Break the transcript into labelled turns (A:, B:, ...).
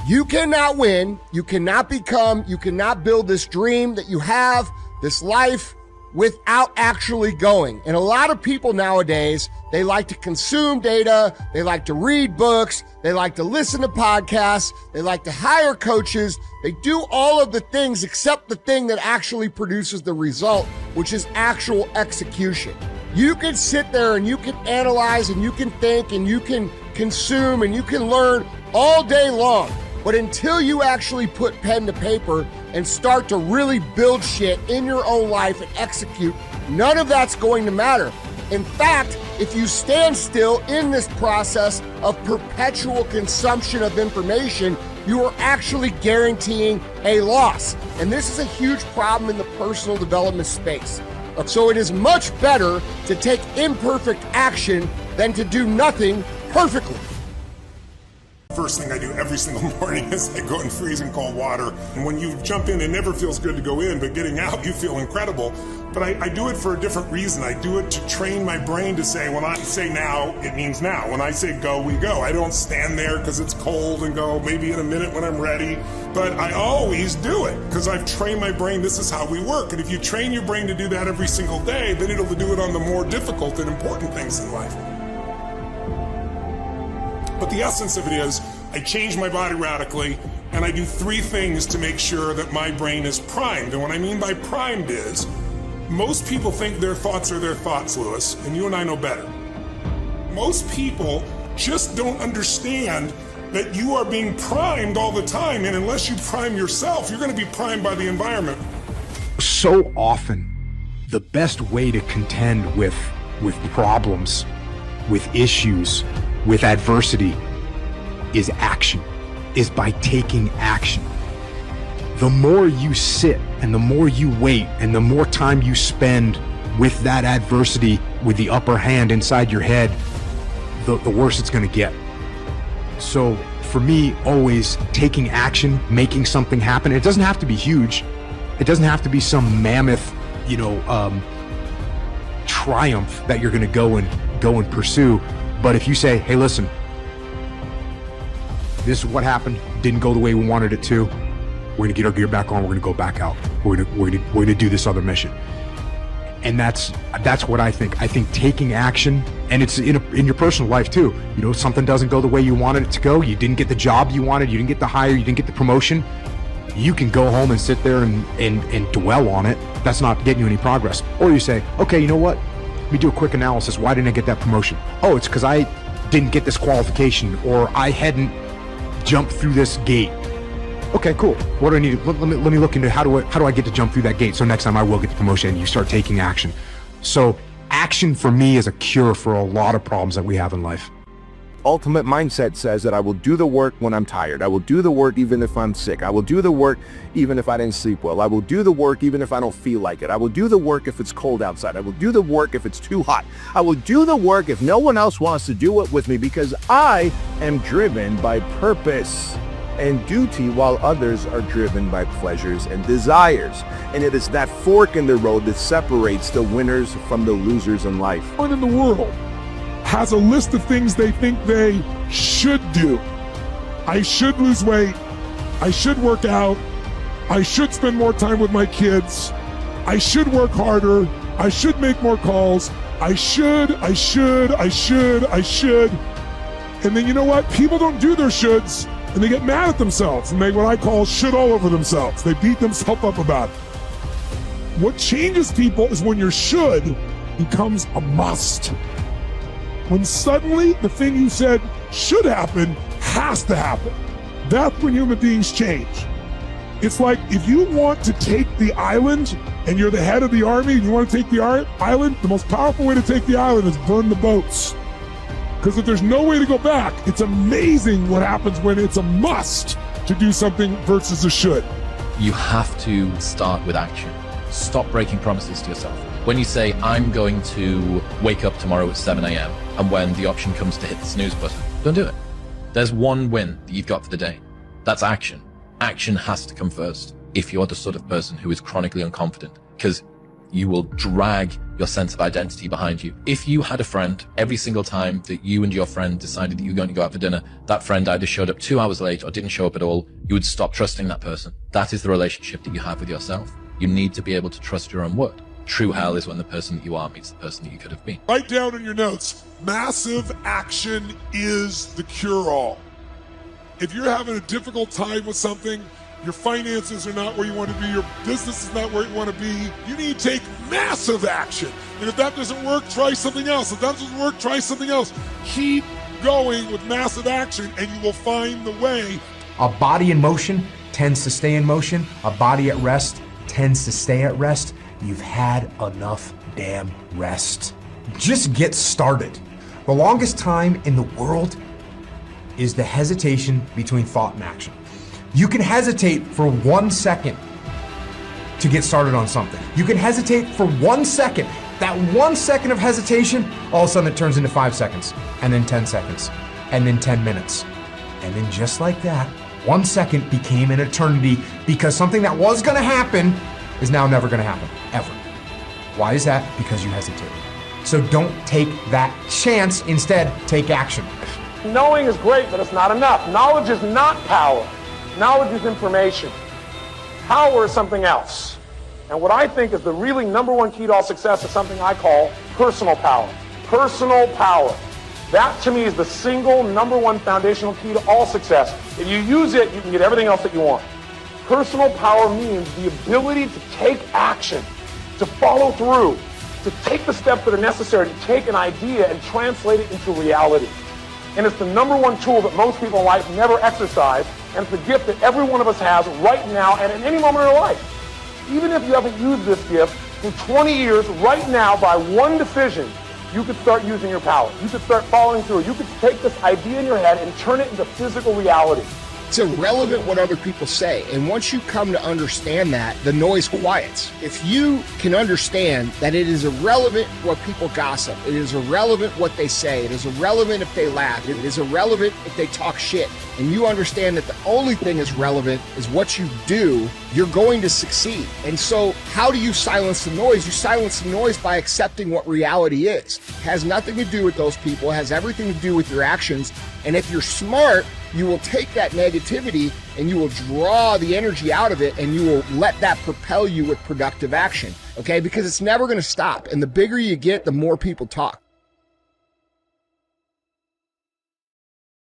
A: You cannot win, you cannot become, you cannot build this dream that you have, this life, without actually going. And a lot of people nowadays, they like to consume data, they like to read books, they like to listen to podcasts, they like to hire coaches, they do all of the things except the thing that actually produces the result, which is actual execution. You can sit there and you can analyze and you can think and you can consume and you can learn all day long. But until you actually put pen to paper and start to really build shit in your own life and execute, none of that's going to matter. In fact, if you stand still in this process of perpetual consumption of information, you are actually guaranteeing a loss. And this is a huge problem in the personal development space. So it is much better to take imperfect action than to do nothing perfectly.
B: First thing I do every single morning is I go in freezing cold water. And when you jump in, it never feels good to go in, but getting out, you feel incredible. But I do it for a different reason. I do it to train my brain to say, when I say now, it means now. When I say go, we go. I don't stand there because it's cold and go maybe in a minute when I'm ready. But I always do it because I've trained my brain. This is how we work. And if you train your brain to do that every single day, then it'll do it on the more difficult and important things in life. But the essence of it is, I change my body radically, and I do 3 things to make sure that my brain is primed. And what I mean by primed is, most people think their thoughts are their thoughts, Lewis, and you and I know better. Most people just don't understand that you are being primed all the time, and unless you prime yourself, you're going to be primed by the environment.
C: So often, the best way to contend with problems, with issues, with adversity is action, is by taking action. The more you sit and the more you wait and the more time you spend with that adversity, with the upper hand inside your head, the worse it's gonna get. So for me, always taking action, making something happen. It doesn't have to be huge. It doesn't have to be some mammoth, triumph that you're gonna go and pursue. But if you say, hey, listen, this is what happened, didn't go the way we wanted it to, we're gonna get our gear back on, we're gonna go back out, we're gonna do this other mission. And that's what I think. I think taking action, and it's in your personal life too. Something doesn't go the way you wanted it to go, you didn't get the job you wanted, you didn't get the hire, you didn't get the promotion, you can go home and sit there and dwell on it. That's not getting you any progress. Or you say, okay, you know what? Let me do a quick analysis. Why didn't I get that promotion? Oh, it's because I didn't get this qualification, or I hadn't jumped through this gate. Okay, cool. What do I need? Let me look into how do I get to jump through that gate, so next time I will get the promotion, and you start taking action. So action for me is a cure for a lot of problems that we have in life.
D: Ultimate mindset says that I will do the work when I'm tired. I will do the work even if I'm sick. I will do the work even if I didn't sleep well. I will do the work even if I don't feel like it. I will do the work if it's cold outside. I will do the work if it's too hot. I will do the work if no one else wants to do it with me, because I am driven by purpose and duty, while others are driven by pleasures and desires. And it is that fork in the road that separates the winners from the losers in life.
B: Everyone in the world has a list of things they think they should do. I should lose weight. I should work out. I should spend more time with my kids. I should work harder. I should make more calls. I should. And then you know what? People don't do their shoulds, and they get mad at themselves, and they what I call should all over themselves. They beat themselves up about it. What changes people is when your should becomes a must. When suddenly the thing you said should happen has to happen. That's when human beings change. It's like if you want to take the island and you're the head of the army and you want to take the island, the most powerful way to take the island is burn the boats. Because if there's no way to go back, it's amazing what happens when it's a must to do something versus a should.
E: You have to start with action. Stop breaking promises to yourself. When you say, I'm going to wake up tomorrow at 7 a.m. and when the option comes to hit the snooze button, don't do it. There's one win that you've got for the day. That's action. Action has to come first if you're the sort of person who is chronically unconfident. Because you will drag your sense of identity behind you. If you had a friend, every single time that you and your friend decided that you were going to go out for dinner, that friend either showed up 2 hours late or didn't show up at all, you would stop trusting that person. That is the relationship that you have with yourself. You need to be able to trust your own word. True hell is when the person that you are meets the person that you could have been.
B: Write down in your notes, massive action is the cure-all. If you're having a difficult time with something, your finances are not where you want to be, your business is not where you want to be, you need to take massive action. And if that doesn't work, try something else. If that doesn't work, try something else. Keep going with massive action and you will find the way.
F: A body in motion tends to stay in motion. A body at rest tends to stay at rest. You've had enough damn rest. Just get started. The longest time in the world is the hesitation between thought and action. You can hesitate for 1 second to get started on something. You can hesitate for 1 second. That 1 second of hesitation, all of a sudden it turns into 5 seconds, and then 10 seconds, and then 10 minutes. And then just like that, 1 second became an eternity because something that was gonna happen is now never gonna happen, ever. Why is that? Because you hesitated. So don't take that chance, instead take action.
G: Knowing is great, but it's not enough. Knowledge is not power. Knowledge is information. Power is something else. And what I think is the really #1 key to all success is something I call personal power. Personal power. That to me is the single #1 foundational key to all success. If you use it, you can get everything else that you want. Personal power means the ability to take action, to follow through, to take the steps that are necessary to take an idea and translate it into reality. And it's the #1 tool that most people in life never exercise, and it's the gift that every one of us has right now and at any moment in our life. Even if you haven't used this gift in 20 years, right now, by one decision, you could start using your power. You could start following through. You could take this idea in your head and turn it into physical reality.
A: It's irrelevant what other people say. And once you come to understand that, the noise quiets. If you can understand that it is irrelevant what people gossip, it is irrelevant what they say, it is irrelevant if they laugh, it is irrelevant if they talk shit, and you understand that the only thing is relevant is what you do, you're going to succeed. And so how do you silence the noise? You silence the noise by accepting what reality is. It has nothing to do with those people, it has everything to do with your actions. And if you're smart, you will take that negativity and you will draw the energy out of it and you will let that propel you with productive action, okay? Because it's never gonna stop. And the bigger you get, the more people talk.